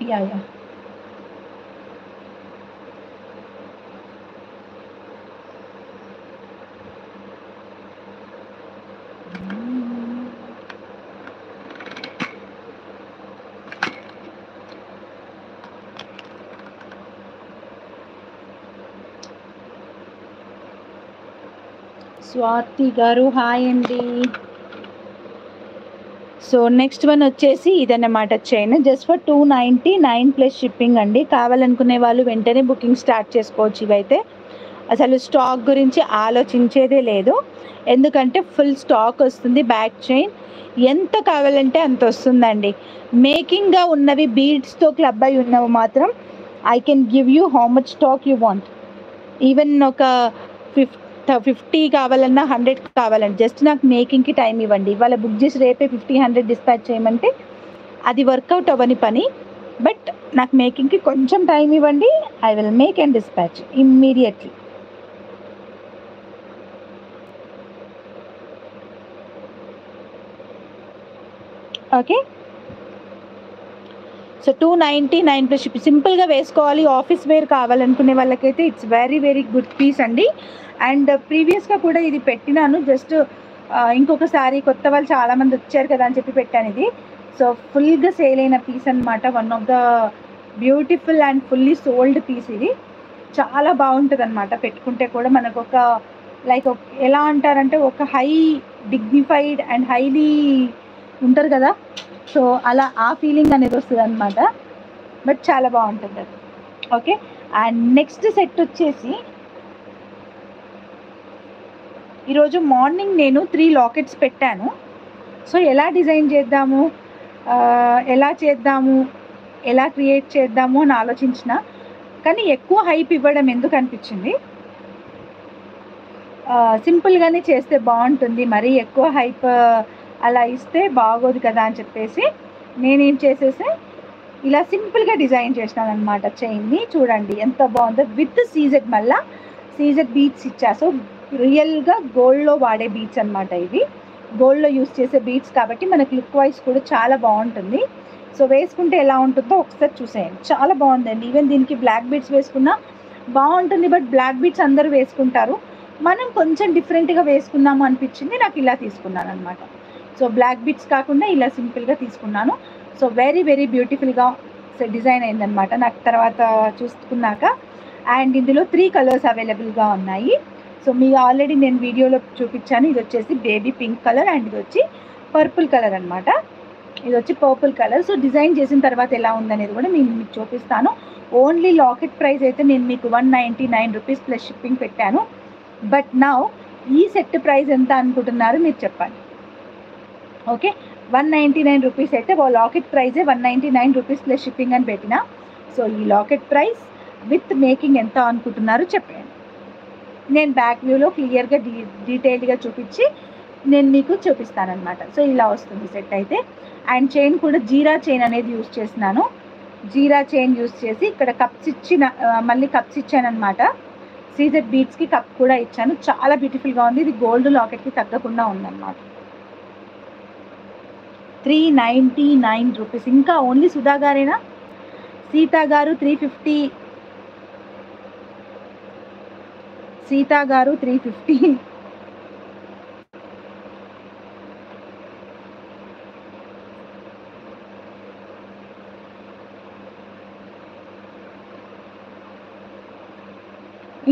Yeah yeah Swathi గారు hi అండి. So next one వచ్చేసి ఇదన్నమాట chain, just for 299 plus shipping అండి. కావాలనుకునే వాళ్ళు వెంటనే బుకింగ్ స్టార్ట్ చేసుకోవచ్చు. ఇవైతే అసలు స్టాక్ గురించి ఆలోచించేదే లేదు, ఎందుకంటే ఫుల్ స్టాక్ వస్తుంది. బ్యాక్ చైన్ ఎంత కావాలంటే అంత వస్తుందండి. మేకింగ్గా ఉన్నవి బీడ్స్తో క్లబ్ అయి ఉన్నవి మాత్రం I can give you how much stock you want. Even ఒక 50 కావాలన్నా 100 కావాలండి, జస్ట్ నాకు మేకింగ్కి టైం ఇవ్వండి. ఇవాళ బుక్ చేసి రేపే 50-100 డిస్పాచ్ చేయమంటే అది వర్కౌట్ అవ్వని పని. బట్ నాకు మేకింగ్కి కొంచెం టైం ఇవ్వండి, I will make and dispatch immediately. Okay, so 299 plus ship. సింపుల్గా వేసుకోవాలి, ఆఫీస్ వేర్ కావాలనుకునే వాళ్ళకైతే it's very very good piece అండి. అండ్ ప్రీవియస్గా కూడా ఇది పెట్టినాను, జస్ట్ ఇంకొకసారి కొత్త వాళ్ళు చాలామంది వచ్చారు కదా అని చెప్పి పెట్టాను ఇది. సో ఫుల్గా సేల్ అయిన పీస్ అనమాట, one of the beautiful and fully sold piece ఇది. చాలా బాగుంటుంది అనమాట, పెట్టుకుంటే కూడా మనకు ఒక లైక్ ఎలా అంటారంటే ఒక హై డిగ్నిఫైడ్ అండ్ హైలీ ఉంటారు కదా, సో అలా ఆ ఫీలింగ్ అనేది వస్తుంది అనమాట. బట్ చాలా బాగుంటుంది అది. ఓకే, అండ్ నెక్స్ట్ సెట్ వచ్చేసి ఈరోజు మార్నింగ్ నేను 3 లాకెట్స్ పెట్టాను. సో ఎలా డిజైన్ చేద్దాము, ఎలా చేద్దాము, ఎలా క్రియేట్ చేద్దాము అని ఆలోచించిన, కానీ ఎక్కువ హైప్ ఇవ్వడం ఎందుకు అనిపించింది, సింపుల్గానే చేస్తే బాగుంటుంది, మరీ ఎక్కువ హైప్ అలా ఇస్తే బాగోదు కదా అని చెప్పేసి నేనేం చేసేసి ఇలా సింపుల్గా డిజైన్ చేసినాను అనమాట. చైన్ని చూడండి ఎంత బాగుందో, విత్ సీజెడ్, మళ్ళీ సీజెడ్ బీట్స్ ఇచ్చా. సో రియల్గా గోల్డ్లో వాడే బీట్స్ అనమాట ఇవి, గోల్డ్లో యూస్ చేసే బీట్స్ కాబట్టి మనకి లుక్ వైజ్ కూడా చాలా బాగుంటుంది. సో వేసుకుంటే ఎలా ఉంటుందో ఒకసారి చూసేయండి, చాలా బాగుందండి. ఈవెన్ దీనికి బ్లాక్ బీట్స్ వేసుకున్నా బాగుంటుంది, బట్ బ్లాక్ బీట్స్ అందరూ వేసుకుంటారు, మనం కొంచెం డిఫరెంట్గా వేసుకున్నాము అనిపించింది, నాకు ఇలా తీసుకున్నాను అనమాట. సో బ్లాక్ బీట్స్ కాకుండా ఇలా సింపుల్గా తీసుకున్నాను. సో వెరీ వెరీ బ్యూటిఫుల్గా డిజైన్ అయిందనమాట నాకు తర్వాత చూసుకున్నాక. అండ్ ఇందులో 3 కలర్స్ అవైలబుల్గా ఉన్నాయి. సో మీకు ఆల్రెడీ నేను వీడియోలో చూపించాను. ఇది వచ్చేసి బేబీ పింక్ కలర్ అండ్ ఇది వచ్చి పర్పుల్ కలర్ అనమాట. ఇది వచ్చి పర్పుల్ కలర్. సో డిజైన్ చేసిన తర్వాత ఎలా ఉందనేది కూడా నేను మీకు చూపిస్తాను. ఓన్లీ లాకెట్ ప్రైస్ అయితే నేను మీకు 199 రూపీస్ ప్లస్ షిప్పింగ్ పెట్టాను. బట్ నౌ ఈ సెట్ ప్రైస్ ఎంత అనుకుంటున్నారు మీరు చెప్పండి. ఓకే, 199 రూపీస్ అయితే లాకెట్ ప్రైజే 199 రూపీస్ ప్లస్ షిప్పింగ్ అని పెట్టిన. సో ఈ లాకెట్ ప్రైస్ విత్ మేకింగ్ ఎంత అనుకుంటున్నారు చెప్పండి. నేను బ్యాక్ వ్యూలో క్లియర్గా డీటెయిల్డ్గా చూపించి నేను మీకు చూపిస్తానమాట. సో ఇలా వస్తుంది సెట్ అయితే. అండ్ చైన్ కూడా జీరా చైన్ అనేది యూస్ చేసినాను. జీరా చైన్ యూస్ చేసి ఇక్కడ కప్స్ ఇచ్చిన మళ్ళీ కప్స్ ఇచ్చాను అనమాట. సీజెడ్ బీట్స్కి కప్ కూడా ఇచ్చాను, చాలా బ్యూటిఫుల్గా ఉంది. ఇది గోల్డ్ లాకెట్కి తగ్గకుండా ఉందన్నమాట. 399 రూపీస్. ఇంకా ఓన్లీ సుధా గారేనా? సీతా గారు 350, సీతా గారు 350.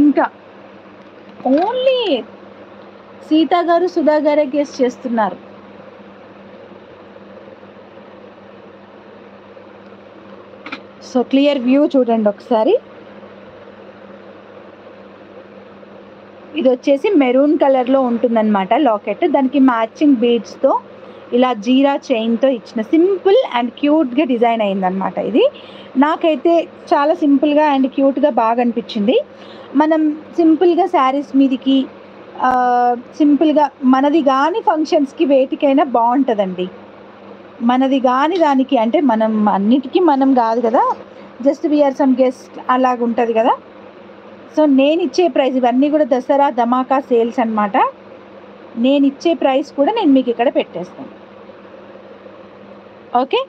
ఇంకా ఓన్లీ సీతా గారు సుధా గారే గెస్ చేస్తున్నారు. సో క్లియర్ వ్యూ చూడండి ఒకసారి. ఇది వచ్చేసి మెరూన్ కలర్లో ఉంటుందన్నమాట లాకెట్, దానికి మ్యాచింగ్ బీడ్స్తో ఇలా జీరా చైన్తో ఇచ్చిన సింపుల్ అండ్ క్యూట్గా డిజైన్ అయిందనమాట. ఇది నాకైతే చాలా సింపుల్గా అండ్ క్యూట్గా బాగా అనిపించింది. మనం సింపుల్గా శారీస్ మీదకి సింపుల్గా మనది కానీ ఫంక్షన్స్కి వేటికైనా బాగుంటుందండి. మనది కానీ దానికి అంటే మనం అన్నిటికీ మనం కాదు కదా, జస్ట్ వీఆర్ సమ్ గెస్ట్ అలాగుంటుంది కదా. సో నేను ఇచ్చే ప్రైస్ ఇవన్నీ కూడా దసరా ధమాకా సేల్స్ అనమాట. నేను ఇచ్చే ప్రైస్ కూడా నేను మీకు ఇక్కడ పెట్టేస్తాను. ఓకే.